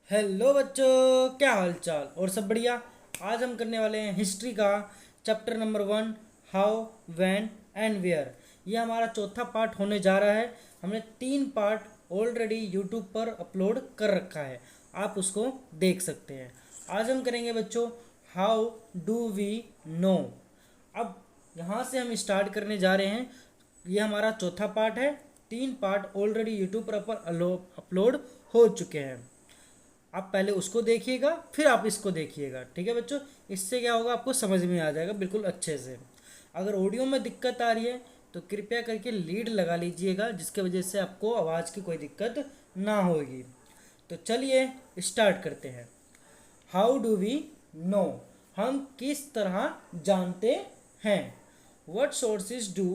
Hello बच्चों, क्या हाल चाल और सब बढ़िया। आज हम करने वाले हैं हिस्ट्री का chapter number 1, how, when and where. ये हमारा चौथा पार्ट होने जा रहा है। हमने 3 पार्ट ऑलरेडी यूट्यूब पर अपलोड कर रखा है, आप उसको देख सकते हैं। आज हम करेंगे बच्चों हाउ डू वी नो। अब यहाँ से हम स्टार्ट करने जा रहे हैं। ये हमारा चौथा पार्ट है। 3 पार्ट ऑलरेडी यूट्यूब पर अपलोड हो चुके हैं। आप पहले उसको देखिएगा, फिर आप इसको देखिएगा, ठीक है बच्चों। इससे क्या होगा, आपको समझ में आ जाएगा बिल्कुल अच्छे से। अगर ऑडियो में दिक्कत आ रही है तो कृपया करके लीड लगा लीजिएगा, जिसके वजह से आपको आवाज़ की कोई दिक्कत ना होगी। तो चलिए स्टार्ट करते हैं। हाउ डू वी नो, हम किस तरह जानते हैं। What sources do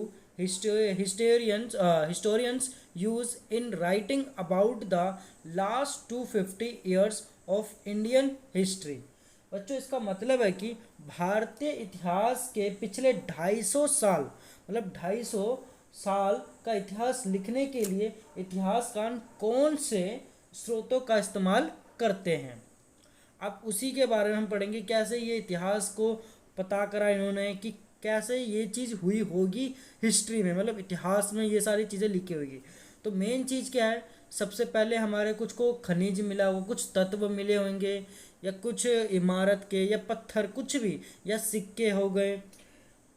historians use in writing about the last 250 years of Indian history? बच्चों, इसका मतलब है कि भारतीय इतिहास के पिछले 250 साल, मतलब 250 साल का इतिहास लिखने के लिए इतिहासकार कौन से स्रोतों का इस्तेमाल करते हैं। अब उसी के बारे में हम पढ़ेंगे, कैसे ये इतिहास को पता करा इन्होंने कि कैसे ये चीज़ हुई होगी हिस्ट्री में, मतलब इतिहास में ये सारी चीज़ें लिखी होगी। तो मेन चीज़ क्या है, सबसे पहले हमारे कुछ को खनिज मिला होगा, कुछ तत्व मिले होंगे, या कुछ इमारत के या पत्थर कुछ भी, या सिक्के हो गए,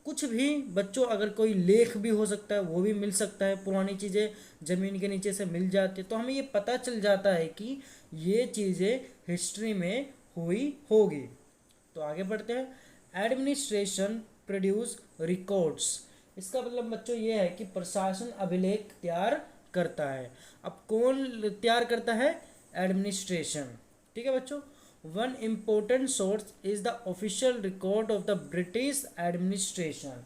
कुछ भी बच्चों। अगर कोई लेख भी हो सकता है, वो भी मिल सकता है। पुरानी चीज़ें ज़मीन के नीचे से मिल जाती है, तो हमें ये पता चल जाता है कि ये चीज़ें हिस्ट्री में हुई होगी। तो आगे बढ़ते हैं। Administration produce records. इसका मतलब बच्चों ये है कि प्रशासन अभिलेख तैयार करता है। अब कौन तैयार करता है? एडमिनिस्ट्रेशन, ठीक है बच्चों। One important source is the official record of the British administration.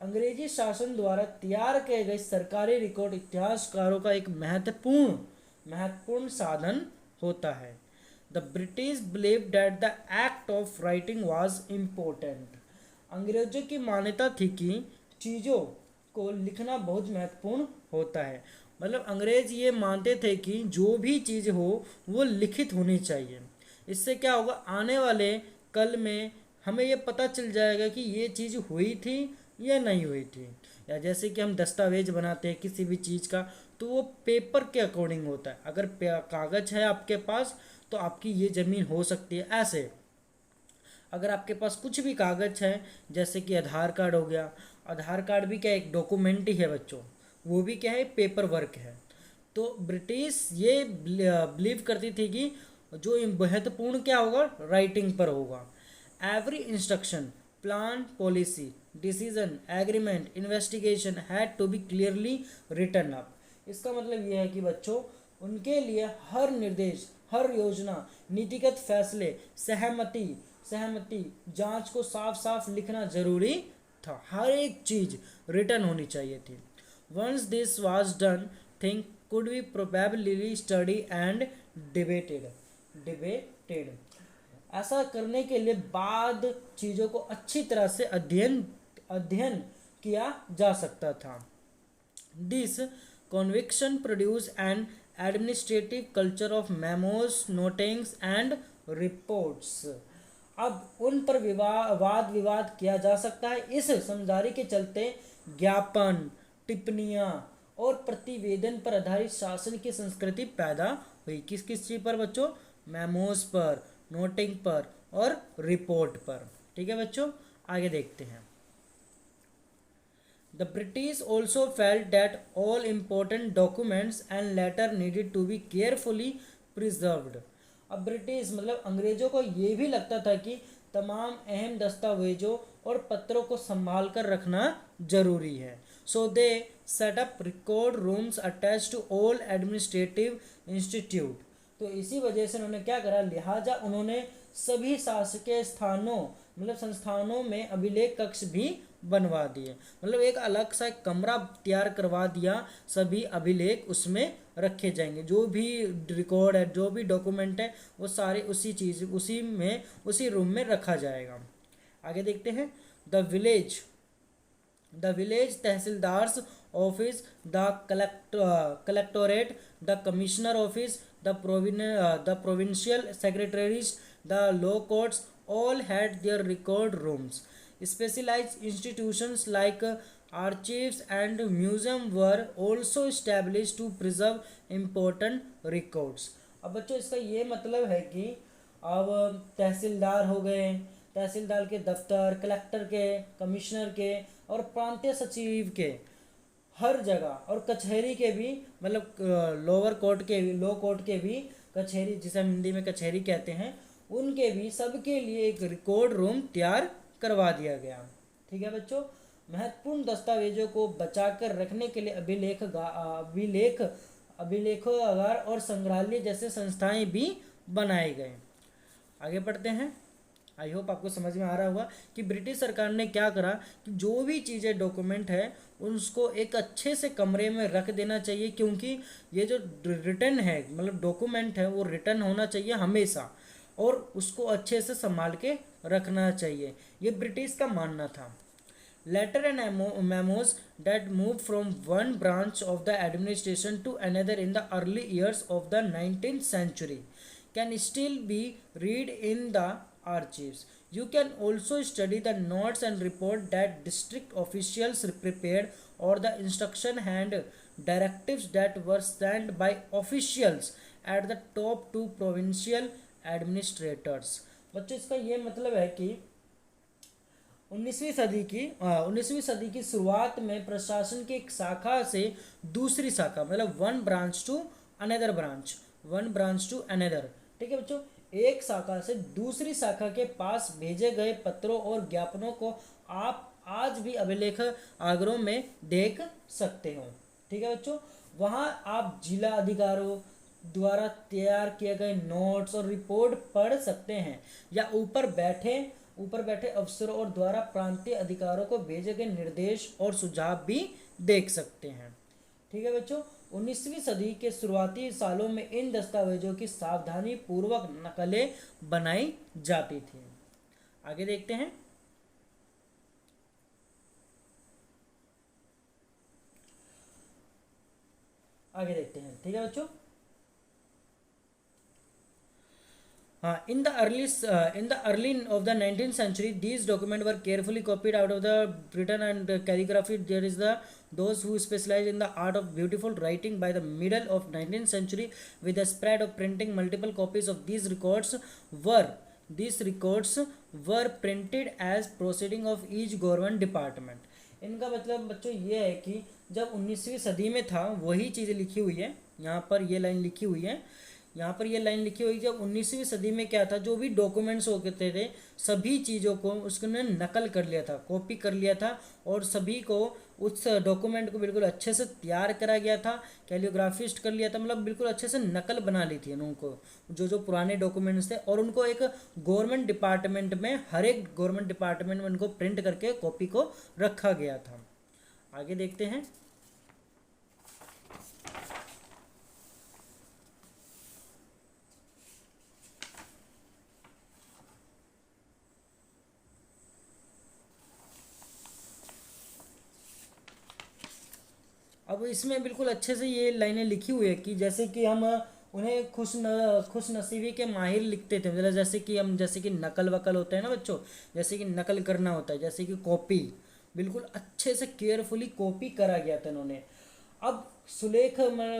अंग्रेजी शासन द्वारा तैयार किए गए सरकारी रिकॉर्ड इतिहासकारों का एक महत्वपूर्ण साधन होता है। The British believe that the act of writing was important. अंग्रेजों की मान्यता थी कि चीज़ों को लिखना बहुत महत्वपूर्ण होता है। मतलब अंग्रेज ये मानते थे कि जो भी चीज़ हो वो लिखित होनी चाहिए। इससे क्या होगा, आने वाले कल में हमें ये पता चल जाएगा कि ये चीज़ हुई थी या नहीं हुई थी। या जैसे कि हम दस्तावेज बनाते हैं किसी भी चीज़ का, तो वो पेपर के अकॉर्डिंग होता है। अगर कागज़ है आपके पास तो आपकी ये ज़मीन हो सकती है। ऐसे अगर आपके पास कुछ भी कागज़ है, जैसे कि आधार कार्ड हो गया, आधार कार्ड भी क्या एक डॉक्यूमेंट ही है बच्चों, वो भी क्या है, पेपर वर्क है। तो ब्रिटिश ये बिलीव करती थी कि जो महत्वपूर्ण क्या होगा, राइटिंग पर होगा। Every instruction, plan, policy, decision, agreement, investigation had to be clearly written up. इसका मतलब ये है कि बच्चों उनके लिए हर निर्देश, हर योजना, नीतिगत फैसले, सहमति, जांच को साफ साफ लिखना जरूरी था। हर एक चीज रिटर्न होनी चाहिए थी। Once this was done, thing could be probably study and debated. ऐसा करने के लिए बाद चीज़ों को अच्छी तरह से अध्ययन किया जा सकता था। This conviction produce an administrative culture of memos, notings and reports। अब उन पर वाद विवाद किया जा सकता है। इस समझदारी के चलते ज्ञापन, टिप्पणियाँ और प्रतिवेदन पर आधारित शासन की संस्कृति पैदा हुई। किस किस चीज़ पर बच्चों? मेमोज पर, नोटिंग पर और रिपोर्ट पर, ठीक है बच्चों। आगे देखते हैं। The British also felt that all important documents and letters needed to be carefully preserved। अब ब्रिटिश मतलब अंग्रेजों को ये भी लगता था कि तमाम अहम दस्तावेजों और पत्रों को संभाल कर रखना जरूरी है। So they set up record rooms attach to all administrative institute. तो इसी वजह से उन्होंने क्या करा, लिहाजा उन्होंने सभी शासकीय स्थानों मतलब संस्थानों में अभिलेख कक्ष भी बनवा दिए। मतलब एक अलग सा एक कमरा तैयार करवा दिया, सभी अभिलेख उसमें रखे जाएंगे। जो भी रिकॉर्ड है, जो भी डॉक्यूमेंट है, वो सारे उसी रूम में रखा जाएगा। आगे देखते हैं। The village tahsildars office, the collectorate, the commissioner office, the provincial secretaries, the law courts, all had their record rooms. Specialized institutions like archives and museum were also established to preserve important records. अब बच्चों इसका ये मतलब है कि अब तहसीलदार हो गए, तहसीलदार के दफ्तर, कलेक्टर के, कमिश्नर के और प्रांतीय सचिव के, हर जगह, और कचहरी के भी, मतलब लोअर कोर्ट के भी, लो कोर्ट के भी कचहरी, जिसे हम हिंदी में कचहरी कहते हैं, उनके भी सबके लिए एक रिकॉर्ड रूम तैयार करवा दिया गया। ठीक है बच्चों, महत्वपूर्ण दस्तावेजों को बचाकर रखने के लिए अभिलेखागार और संग्रहालय जैसे संस्थाएं भी बनाए गए। आगे पढ़ते हैं। आई होप आपको समझ में आ रहा होगा कि ब्रिटिश सरकार ने क्या करा कि जो भी चीज़ें डॉक्यूमेंट है उसको एक अच्छे से कमरे में रख देना चाहिए, क्योंकि ये जो रिटर्न है, मतलब डॉक्यूमेंट है, वो रिटर्न होना चाहिए हमेशा, और उसको अच्छे से संभाल के रखना चाहिए। ये ब्रिटिश का मानना था। Letter and memos that moved from one branch of the administration to another in the early years of the 19th century can still be read in the archives. You can also study the notes and report that district officials prepared or the instruction and directives that were sent by officials at the top to provincial administrators. बच्चों इसका ये मतलब है कि 19वीं सदी की शुरुआत में प्रशासन की एक शाखा से दूसरी शाखा, मतलब वन ब्रांच टू अनदर, ठीक है बच्चों, एक शाखा से दूसरी शाखा के पास भेजे गए पत्रों और ज्ञापनों को आप आज भी अभिलेखागारों में देख सकते हो। ठीक है बच्चों, वहाँ आप जिला अधिकारियों द्वारा तैयार किए गए नोट्स और रिपोर्ट पढ़ सकते हैं, या ऊपर बैठे अफसरों और द्वारा प्रांतीय अधिकारियों को भेजे गए निर्देश और सुझाव भी देख सकते हैं। ठीक है बच्चों, 19वीं सदी के शुरुआती सालों में इन दस्तावेजों की सावधानी पूर्वक नकलें बनाई जाती थी। आगे देखते हैं। ठीक है बच्चों, in the early of the 19th century, these documents were carefully copied out of the written and calligraphy. There is those who specialize in the art of beautiful writing. By the middle of 19th century, with the spread of printing, multiple copies of these records were printed as proceeding of each government department. इनका मतलब बच्चों ये है कि जब 19वीं सदी में था, वही चीज़ें लिखी हुई है, यहाँ पर ये लाइन लिखी हुई है, जब 19वीं सदी में क्या था, जो भी डॉक्यूमेंट्स होते थे सभी चीज़ों को उसने नकल कर लिया था, कॉपी कर लिया था, और सभी को उस डॉक्यूमेंट को बिल्कुल अच्छे से तैयार करा गया था, कैलियोग्राफिस्ट कर लिया था, मतलब बिल्कुल अच्छे से नकल बना ली थी उनको, जो पुराने डॉक्यूमेंट्स थे, और उनको एक गवर्नमेंट डिपार्टमेंट में, हर एक गवर्नमेंट डिपार्टमेंट में उनको प्रिंट करके कॉपी को रखा गया था। आगे देखते हैं। अब इसमें बिल्कुल अच्छे से ये लाइनें लिखी हुई है कि जैसे कि हम उन्हें खुश नसीबी के माहिर लिखते थे, मतलब जैसे कि नकल वकल होता है ना बच्चों, जैसे कि नकल करना होता है, जैसे कि कॉपी, बिल्कुल अच्छे से केयरफुली कॉपी करा गया था इन्होंने। अब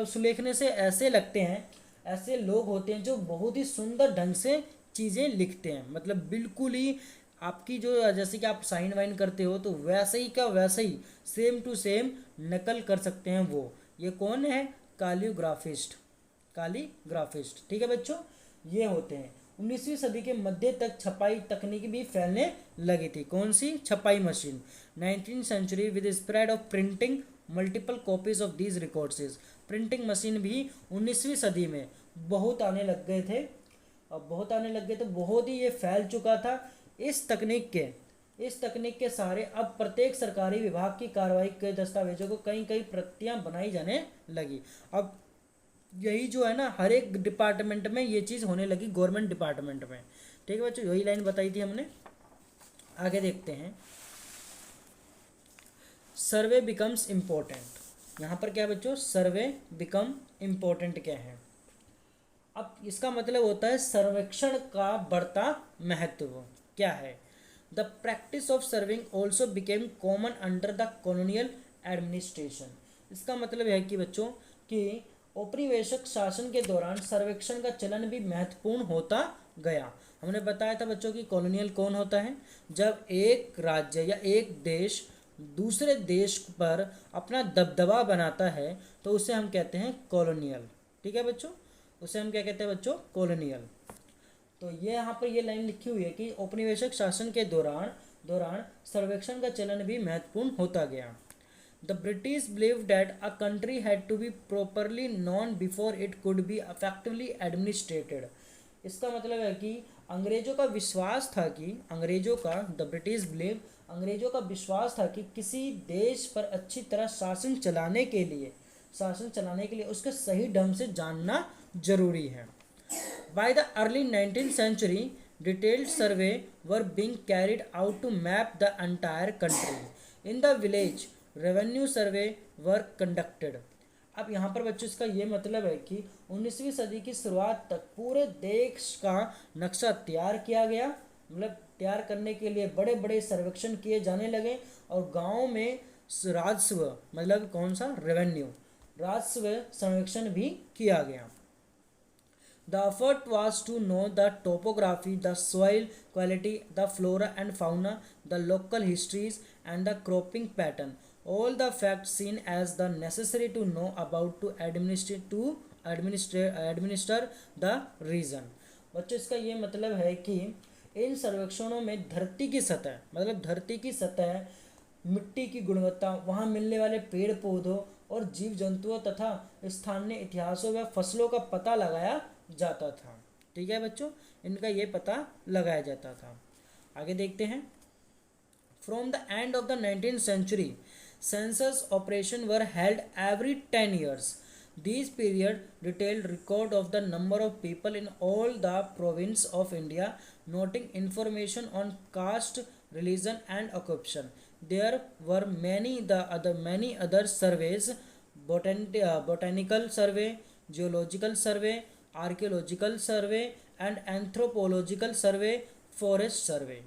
सुलेखने से ऐसे लगते हैं, ऐसे लोग होते हैं जो बहुत ही सुंदर ढंग से चीज़ें लिखते हैं, मतलब बिल्कुल ही आपकी जो, जैसे कि आप साइन वाइन करते हो तो वैसे ही का वैसे ही सेम टू सेम नकल कर सकते हैं वो। ये कौन है? कालीग्राफिस्ट। ठीक है बच्चों, ये होते हैं। 19वीं सदी के मध्य तक छपाई तकनीक भी फैलने लगी थी। कौन सी? छपाई machine. 19th century with spread of printing multiple copies of these records. Printing machine भी 19वीं सदी में बहुत आने लग गए थे, बहुत ही ये फैल चुका था। इस तकनीक के सहारे अब प्रत्येक सरकारी विभाग की कार्रवाई के दस्तावेजों को कई प्रतियां बनाई जाने लगी। अब यही जो है ना, हर एक डिपार्टमेंट में ये चीज़ होने लगी, गवर्नमेंट डिपार्टमेंट में। ठीक है बच्चों, यही लाइन बताई थी हमने। आगे देखते हैं। सर्वे बिकम्स इम्पोर्टेंट। यहाँ पर क्या है बच्चों, सर्वे बिकम इम्पोर्टेंट क्या है। अब इसका मतलब होता है सर्वेक्षण का बढ़ता महत्व क्या है। The practice of serving also became common under the colonial administration. इसका मतलब है कि बच्चों कि औपनिवेशिक शासन के दौरान सर्वेक्षण का चलन भी महत्वपूर्ण होता गया। हमने बताया था बच्चों कि कॉलोनियल कौन होता है, जब एक राज्य या एक देश दूसरे देश पर अपना दबदबा बनाता है तो उसे हम कहते हैं कॉलोनियल। ठीक है बच्चों, उसे हम क्या कहते हैं बच्चों, कॉलोनियल। तो ये यहाँ पर ये लाइन लिखी हुई है कि औपनिवेशिक शासन के दौरान दौरान सर्वेक्षण का चलन भी महत्वपूर्ण होता गया। The British believe that a country had to be properly known before it could be effectively administrated. इसका मतलब है कि अंग्रेजों का विश्वास था कि द ब्रिटिश बिलीव, अंग्रेजों का विश्वास था कि किसी देश पर अच्छी तरह शासन चलाने के लिए उसके सही ढंग से जानना जरूरी है। By the early 19th century, detailed survey were being carried out to map the entire country. In the village, revenue survey were conducted. अब यहाँ पर बच्चों इसका ये मतलब है कि 19वीं सदी की शुरुआत तक पूरे देश का नक्शा तैयार किया गया, मतलब तैयार करने के लिए बड़े बड़े सर्वेक्षण किए जाने लगे और गाँव में राजस्व मतलब कौन सा, रेवेन्यू, राजस्व सर्वेक्षण भी किया गया। The effort was to know the topography, the soil quality, the flora and fauna, the local histories and the cropping pattern. All the facts seen as the necessary to know about to administer the region. बच्चों इसका ये मतलब है कि इन सर्वेक्षणों में धरती की सतह, मतलब धरती की सतह, मिट्टी की गुणवत्ता, वहाँ मिलने वाले पेड़ पौधों और जीव जंतुओं तथा स्थानीय इतिहासों व फसलों का पता लगाया जाता था। ठीक है बच्चों, इनका ये पता लगाया जाता था। आगे देखते हैं। From the end of the 19th century, census operation were held every 10 years. These period detailed record of the number of people in all the province of India, noting information on caste, religion and occupation. There were many other surveys, botanical survey, geological survey, archaeological survey and anthropological survey, forest survey.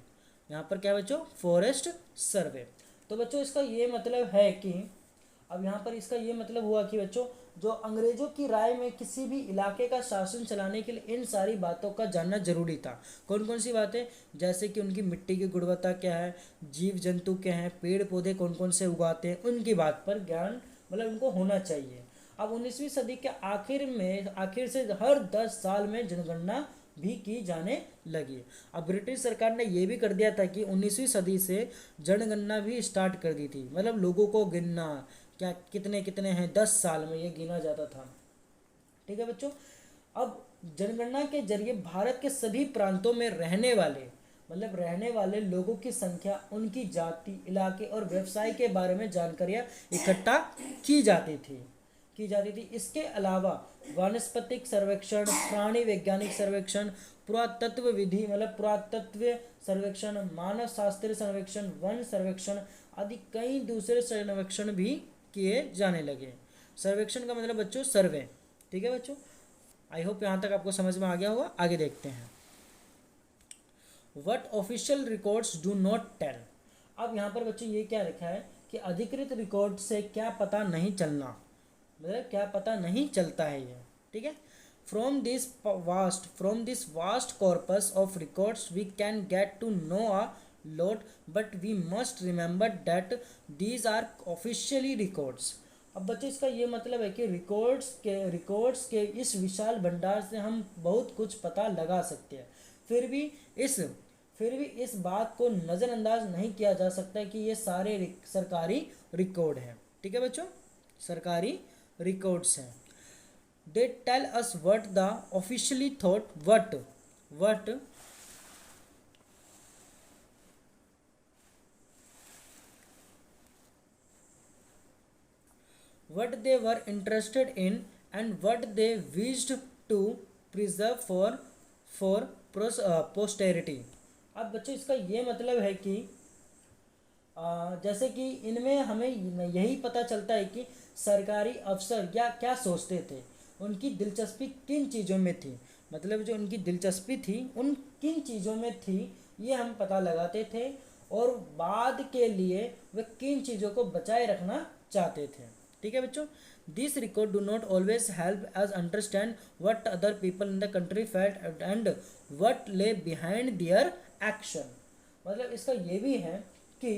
यहाँ पर क्या बच्चों, forest survey. तो बच्चों इसका ये मतलब है कि अब यहाँ पर इसका ये मतलब हुआ कि बच्चों जो अंग्रेजों की राय में किसी भी इलाके का शासन चलाने के लिए इन सारी बातों का जानना जरूरी था। कौन कौन सी बातें, जैसे कि उनकी मिट्टी की गुणवत्ता क्या है, जीव जंतु क्या हैं, पेड़ पौधे कौन कौन से उगाते हैं, उनकी बात पर ज्ञान मतलब उनको होना चाहिए। अब 19वीं सदी के आखिर से हर 10 साल में जनगणना भी की जाने लगी। अब ब्रिटिश सरकार ने ये भी कर दिया था कि 19वीं सदी से जनगणना भी स्टार्ट कर दी थी, मतलब लोगों को गिनना, क्या कितने कितने हैं 10 साल में ये गिना जाता था। ठीक है बच्चों, अब जनगणना के जरिए भारत के सभी प्रांतों में रहने वाले लोगों की संख्या, उनकी जाति, इलाके और व्यवसाय के बारे में जानकारियाँ इकट्ठा की जाती थी। इसके अलावा वानस्पतिक सर्वेक्षण, प्राणी वैज्ञानिक सर्वेक्षण, पुरातत्व विधि मतलब पुरातत्व सर्वेक्षण, मानव शास्त्रीय सर्वेक्षण, वन सर्वेक्षण आदि कई दूसरे सर्वेक्षण भी किए जाने लगे। सर्वेक्षण का मतलब बच्चों सर्वे। ठीक है बच्चों, आई होप यहाँ तक आपको समझ में आ गया होगा। आगे देखते हैं। What official records do not tell. अब यहाँ पर बच्चों ये क्या लिखा है कि अधिकृत रिकॉर्ड से क्या पता नहीं चलना, मतलब क्या पता नहीं चलता है ये। ठीक है, from this vast corpus of records we can get to know a lot, but we must remember that these are officially records. अब बच्चे इसका ये मतलब है कि रिकॉर्ड्स के इस विशाल भंडार से हम बहुत कुछ पता लगा सकते हैं, फिर भी इस बात को नज़रअंदाज नहीं किया जा सकता कि ये सारे सरकारी रिकॉर्ड हैं। ठीक है बच्चों, सरकारी रिकॉर्ड्स हैं। They tell us what the officially thought what they were interested in and what they wished to preserve for posterity। अब बच्चों इसका ये मतलब है कि जैसे कि इनमें हमें यही पता चलता है कि सरकारी अफसर या क्या सोचते थे, उनकी दिलचस्पी किन चीज़ों में थी, मतलब जो उनकी दिलचस्पी थी उन किन चीज़ों में थी ये हम पता लगाते थे, और बाद के लिए वे किन चीज़ों को बचाए रखना चाहते थे। ठीक है बच्चों, this record do not always help us understand what other people in the country felt and what lay behind their action. मतलब इसका ये भी है कि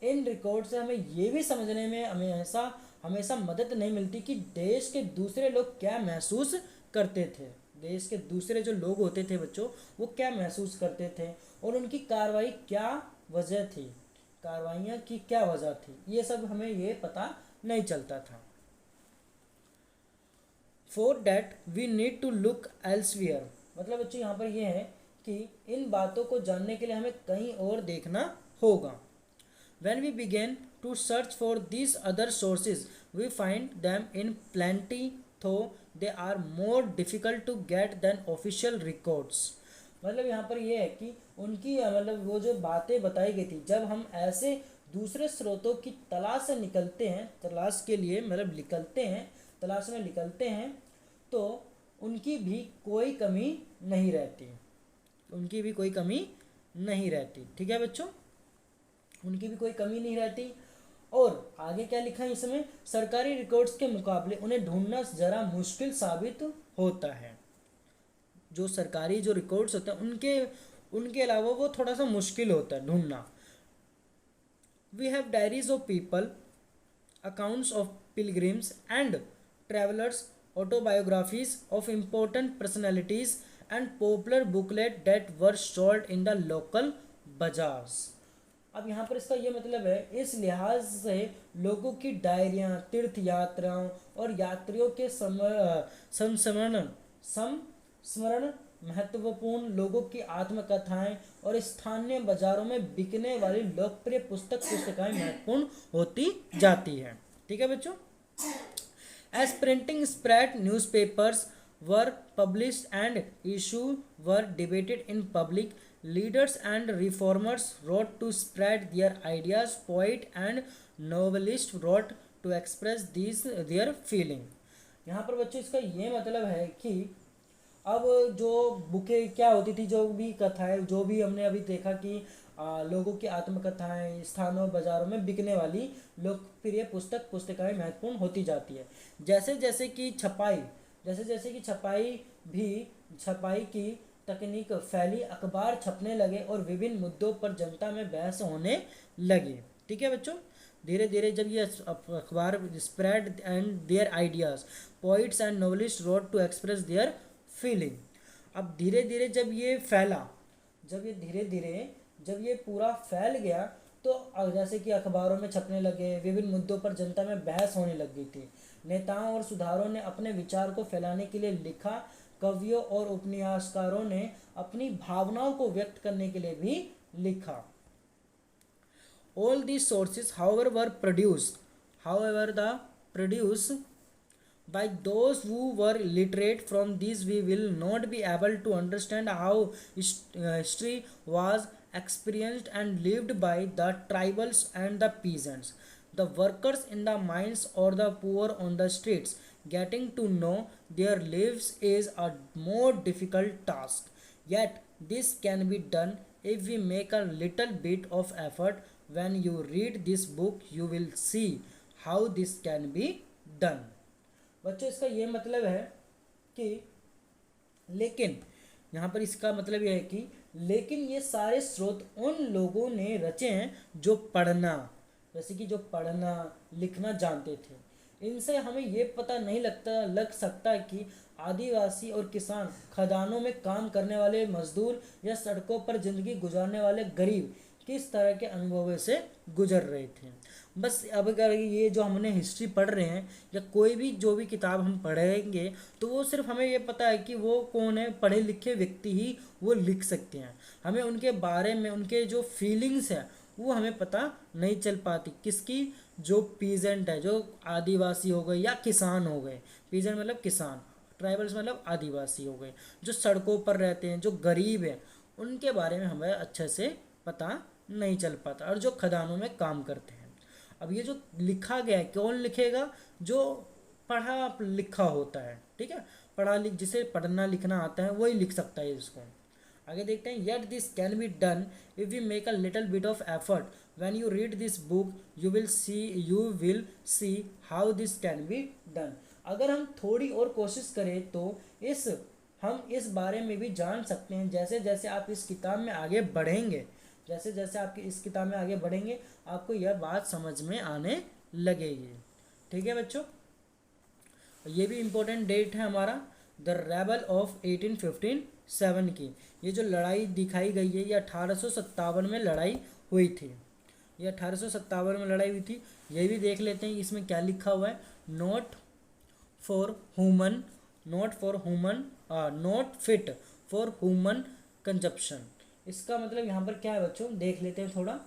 इन रिकॉर्ड से हमें ये भी समझने में हमेशा हमेशा मदद नहीं मिलती कि देश के दूसरे लोग क्या महसूस करते थे, देश के दूसरे जो लोग होते थे बच्चों वो क्या महसूस करते थे और उनकी कार्रवाई क्या वजह थी, कार्रवाइयाँ की क्या वजह थी, ये सब हमें ये पता नहीं चलता था। For that we need to look elsewhere, मतलब बच्चों यहाँ पर ये है कि इन बातों को जानने के लिए हमें कहीं और देखना होगा। When we begin to search for these other sources, we find them in plenty, though they are more difficult to get than official records. मतलब यहाँ पर ये है कि उनकी मतलब वो जो बातें बताई गई थी, जब हम ऐसे दूसरे स्रोतों की तलाश से निकलते हैं, तलाश के लिए मतलब निकलते हैं, तलाश में निकलते हैं, तो उनकी भी कोई कमी नहीं रहती, उनकी भी कोई कमी नहीं रहती। ठीक है बच्चों, उनकी भी कोई कमी नहीं रहती। और आगे क्या लिखा है इसमें, सरकारी रिकॉर्ड्स के मुकाबले उन्हें ढूंढना जरा मुश्किल साबित होता है। जो सरकारी जो रिकॉर्ड्स होते हैं उनके उनके अलावा वो थोड़ा सा मुश्किल होता है ढूंढना। We have diaries of people, accounts of pilgrims and travellers, autobiographies of important personalities and popular booklet that were sold in the local bazaars। अब यहाँ पर इसका ये मतलब है, इस लिहाज से लोगों की डायरियाँ, तीर्थ यात्राओं और यात्रियों के संस्मरण, महत्वपूर्ण लोगों की आत्मकथाएं और स्थानीय बाजारों में बिकने वाली लोकप्रिय पुस्तकाएं महत्वपूर्ण होती जाती हैं। ठीक है बच्चों, as printing spread, newspapers were published and issues were debated in public. Leaders and reformers wrote to spread their ideas. Poet and novelists wrote to express these their feeling। यहाँ पर बच्चों इसका ये मतलब है कि अब जो बुकें क्या होती थी, जो भी कथाएं, जो भी हमने अभी देखा कि लोगों की आत्मकथाएं स्थानों बाजारों में बिकने वाली लोकप्रिय पुस्तकाएं महत्वपूर्ण होती जाती है। जैसे जैसे कि छपाई की तकनीक फैली, अखबार छपने लगे और विभिन्न मुद्दों पर जनता में बहस होने लगी। ठीक है बच्चों, धीरे धीरे जब ये अखबार spread and their ideas, poets and novelist wrote to express their feeling. अब धीरे धीरे जब ये फैला, जब ये पूरा फैल गया तो जैसे कि अखबारों में छपने लगे, विभिन्न मुद्दों पर जनता में बहस होने लग गई थी। नेताओं और सुधारों ने अपने विचार को फैलाने के लिए लिखा, कवियों और उपन्यासकारों ने अपनी भावनाओं को व्यक्त करने के लिए भी लिखा। All these sources, however, were produced by those who were literate. From these we will not be able to understand how history was experienced and lived by the tribals and the peasants, the workers in the mines or the poor on the streets. Getting to know their lives is a more difficult task, yet this can be done if we make a little bit of effort. When you read this book you will see how this can be done। बच्चों इसका ये मतलब है कि लेकिन यहाँ पर इसका मतलब यह है कि लेकिन ये सारे स्रोत उन लोगों ने रचे हैं जो पढ़ना, जैसे कि जो पढ़ना लिखना जानते थे। इनसे हमें ये पता नहीं लग सकता कि आदिवासी और किसान, खदानों में काम करने वाले मजदूर या सड़कों पर ज़िंदगी गुजारने वाले गरीब किस तरह के अनुभवों से गुजर रहे थे। बस अब अगर ये जो हमने हिस्ट्री पढ़ रहे हैं या कोई भी जो भी किताब हम पढ़ेंगे तो वो सिर्फ हमें ये पता है कि वो कौन है, पढ़े लिखे व्यक्ति ही वो लिख सकते हैं। हमें उनके बारे में उनके जो फीलिंग्स है वो हमें पता नहीं चल पाती। किसकी, जो पीजेंट है, जो आदिवासी हो गए या किसान हो गए, पीजेंट मतलब किसान, ट्राइबल्स मतलब आदिवासी हो गए, जो सड़कों पर रहते हैं, जो गरीब हैं, उनके बारे में हमें अच्छे से पता नहीं चल पाता, और जो खदानों में काम करते हैं। अब ये जो लिखा गया है, कौन लिखेगा? जो पढ़ा लिखा होता है, ठीक है, पढ़ा लिख जिसे पढ़ना लिखना आता है वही लिख सकता है इसको। आगे देखते हैं, yet this can be done if we make a little bit of effort, when you read this book you will see how this can be done. अगर हम थोड़ी और कोशिश करें तो हम इस बारे में भी जान सकते हैं। जैसे जैसे आप इस किताब में आगे बढ़ेंगे, जैसे जैसे आप इस किताब में आगे बढ़ेंगे, आपको यह बात समझ में आने लगेगी। ठीक है बच्चों, ये भी इम्पोर्टेंट डेट है हमारा, द रेबल ऑफ 1857 की। ये जो लड़ाई दिखाई गई है, ये 1857 में लड़ाई हुई थी। ये 1857 में लड़ाई हुई थी। ये भी देख लेते हैं इसमें क्या लिखा हुआ है, not for human not fit for human consumption. इसका मतलब यहाँ पर क्या है बच्चों, देख लेते हैं थोड़ा।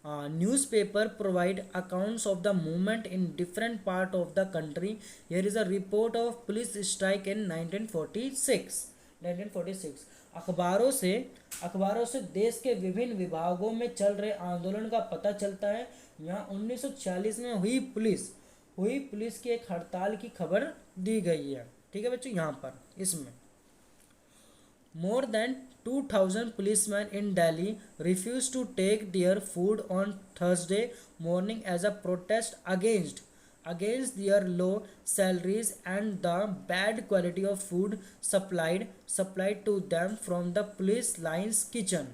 Newspaper provide accounts of the movement in different part of the country. Here is a report of police strike in 1946। अखबारों से देश के विभिन्न विभागों में चल रहे आंदोलन का पता चलता है। यहाँ 1946 में हुई पुलिस की एक हड़ताल की खबर दी गई है। ठीक है बच्चों, यहाँ पर इसमें more than 2000 policemen in Delhi refused to take their food on Thursday morning as a protest against their low salaries and the bad quality of food supplied to them from the police lines kitchen।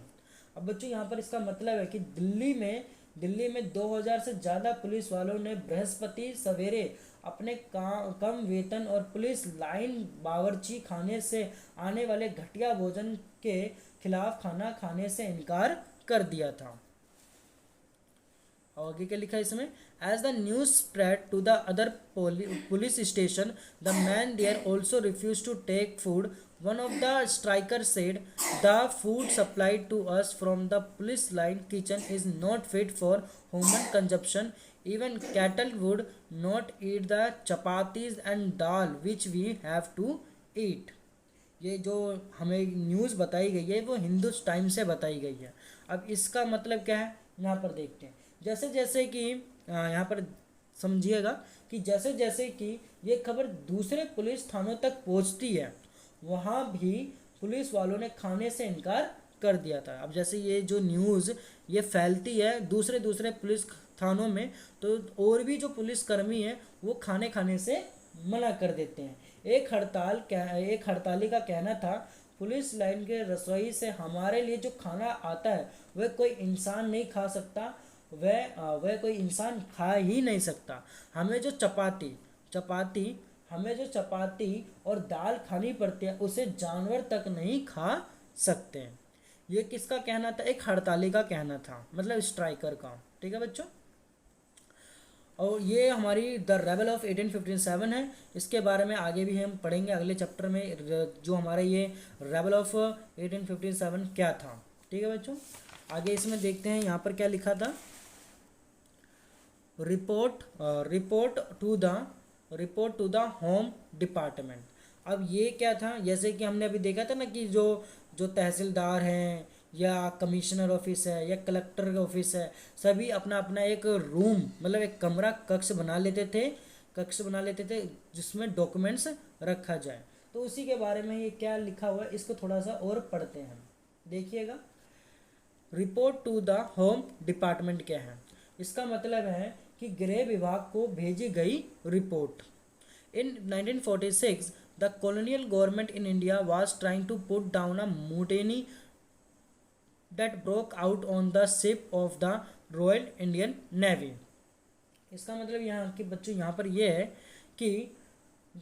अब बच्चों यहाँ पर इसका मतलब है कि दिल्ली में 2000 से ज़्यादा पुलिस वालों ने बृहस्पति सवेरे अपने कम वेतन और पुलिस लाइन बावर्ची खाने से आने वाले घटिया भोजन के खिलाफ खाना खाने से इनकार कर दिया था। और आगे क्या लिखा है इसमें, as the news spread to the other police station the man there also refuse to take food. One of the striker said the food supplied to us from the police line kitchen is not fit for human consumption. Even cattle would not eat the chapatis and dal which we have to eat। ये जो हमें news बताई गई है वो Hindustan time से बताई गई है। अब इसका मतलब क्या है, यहाँ पर देखते हैं। जैसे जैसे कि यहाँ पर समझिएगा कि जैसे जैसे कि ये खबर दूसरे पुलिस थानों तक पहुँचती है, वहाँ भी पुलिस वालों ने खाने से इनकार कर दिया था। अब जैसे ये जो न्यूज़ ये फैलती है दूसरे पुलिस थानों में, तो और भी जो पुलिसकर्मी हैं वो खाने से मना कर देते हैं। एक हड़ताली का कहना था, पुलिस लाइन के रसोई से हमारे लिए जो खाना आता है वह कोई इंसान नहीं खा सकता, वह कोई इंसान खा ही नहीं सकता। हमें जो चपाती और दाल खानी पड़ती है उसे जानवर तक नहीं खा सकते हैं। ये किसका कहना था? एक हड़ताली का कहना था, मतलब स्ट्राइकर का। ठीक है बच्चों, और ये हमारी द रेबल ऑफ 1857 है। इसके बारे में आगे भी हम पढ़ेंगे अगले चैप्टर में, जो हमारा ये रेबल ऑफ 1857 क्या था। ठीक है बच्चों, आगे इसमें देखते हैं यहाँ पर क्या लिखा था, report to the home department. अब ये क्या था, जैसे कि हमने अभी देखा था ना कि जो तहसीलदार हैं या कमिश्नर ऑफिस है या कलेक्टर ऑफिस है, सभी अपना अपना एक रूम, मतलब एक कमरा कक्ष बना लेते थे जिसमें डॉक्यूमेंट्स रखा जाए। तो उसी के बारे में ये क्या लिखा हुआ है, इसको थोड़ा सा और पढ़ते हैं। देखिएगा, report to the home department क्या है, इसका मतलब है कि गृह विभाग को भेजी गई report. In 1946 the colonial government in India was trying to put down a mutiny that broke out on the ship of the Royal Indian Navy। इसका मतलब यहाँ के बच्चों यहाँ पर यह है कि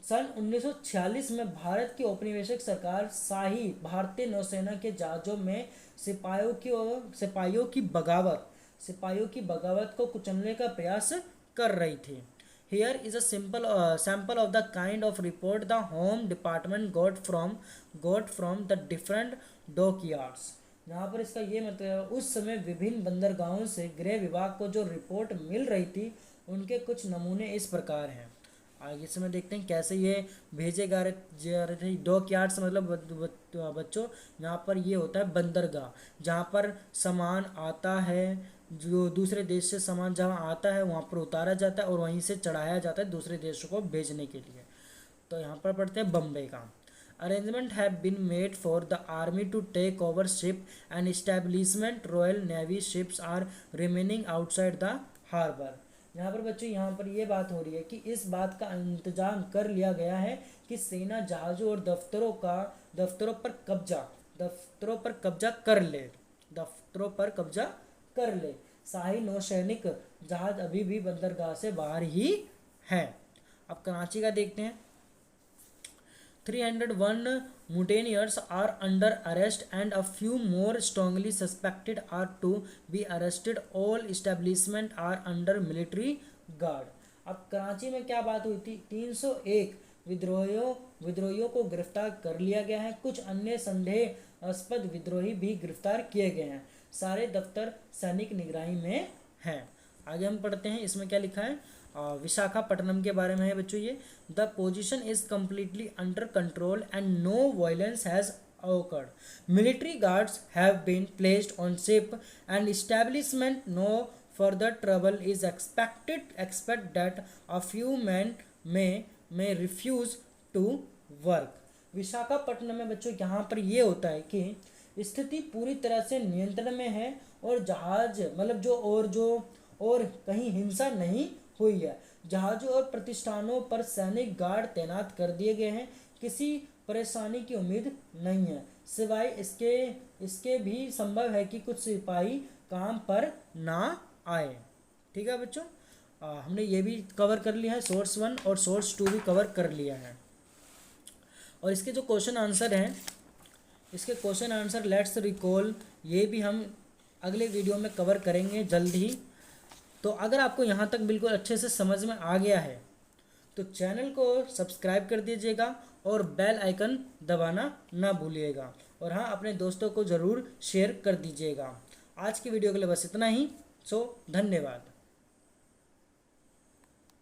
सन 1946 में भारत की औपनिवेशिक सरकार शाही भारतीय नौसेना के जहाज़ों में सिपाहियों की बगावत को कुचलने का प्रयास कर रही थी। Here is a sample of the kind of report the Home Department got from the different dockyards। यहाँ पर इसका ये मतलब उस समय विभिन्न बंदरगाहों से गृह विभाग को जो रिपोर्ट मिल रही थी उनके कुछ नमूने इस प्रकार हैं। आगे से मैं देखते हैं कैसे ये भेजे जा रहे थे। डॉकयार्ड्स मतलब बच्चों यहाँ पर ये होता है बंदरगाह, जहाँ पर सामान आता है, जो दूसरे देश से सामान जहाँ आता है वहाँ पर उतारा जाता है और वहीं से चढ़ाया जाता है दूसरे देशों को भेजने के लिए। तो यहाँ पर पढ़ते हैं बम्बई का। Arrangement have been made for the army to take over ship and establishment royal navy ships are remaining outside the harbour. यहाँ पर बच्चों यहाँ पर ये बात हो रही है कि इस बात का इंतजाम कर लिया गया है कि सेना जहाज़ों और दफ्तरों पर कब्जा कर ले, दफ्तरों पर कब्जा कर ले। शाही नौसैनिक जहाज अभी भी बंदरगाह से बाहर ही है। अब कराची का देखते हैं। 301 mutineers are under arrest and a few more strongly suspected are to be arrested. All establishment are under military guard. अब कराची में क्या बात हुई थी, 301 विद्रोहियों को गिरफ्तार कर लिया गया है। कुछ अन्य संदेहास्पद विद्रोही भी गिरफ्तार किए गए हैं। सारे दफ्तर सैनिक निगरानी में हैं। आगे हम पढ़ते हैं, इसमें क्या लिखा है। विशाखापट्टनम के बारे में है बच्चों ये। The position is completely under control and no violence has occurred. Military guards have been placed on ship and establishment. No further trouble is expected. Expect that a few men may refuse to work. Visakhapatnam में बच्चों यहाँ पर ये होता है कि स्थिति पूरी तरह से नियंत्रण में है और जहाज मतलब जो और कहीं हिंसा नहीं हुई है। जहाज़ों और प्रतिष्ठानों पर सैनिक गार्ड तैनात कर दिए गए हैं। किसी परेशानी की उम्मीद नहीं है, सिवाय इसके भी संभव है कि कुछ सिपाही काम पर ना आए। ठीक है बच्चों, हमने ये भी कवर कर लिया है, सोर्स 1 और सोर्स 2 भी कवर कर लिया है। और इसके जो क्वेश्चन आंसर हैं, इसके क्वेश्चन आंसर लेट्स रिकॉल, ये भी हम अगले वीडियो में कवर करेंगे जल्द ही। तो अगर आपको यहाँ तक बिल्कुल अच्छे से समझ में आ गया है तो चैनल को सब्सक्राइब कर दीजिएगा और बेल आइकन दबाना ना भूलिएगा। और हाँ, अपने दोस्तों को ज़रूर शेयर कर दीजिएगा। आज की वीडियो के लिए बस इतना ही। धन्यवाद।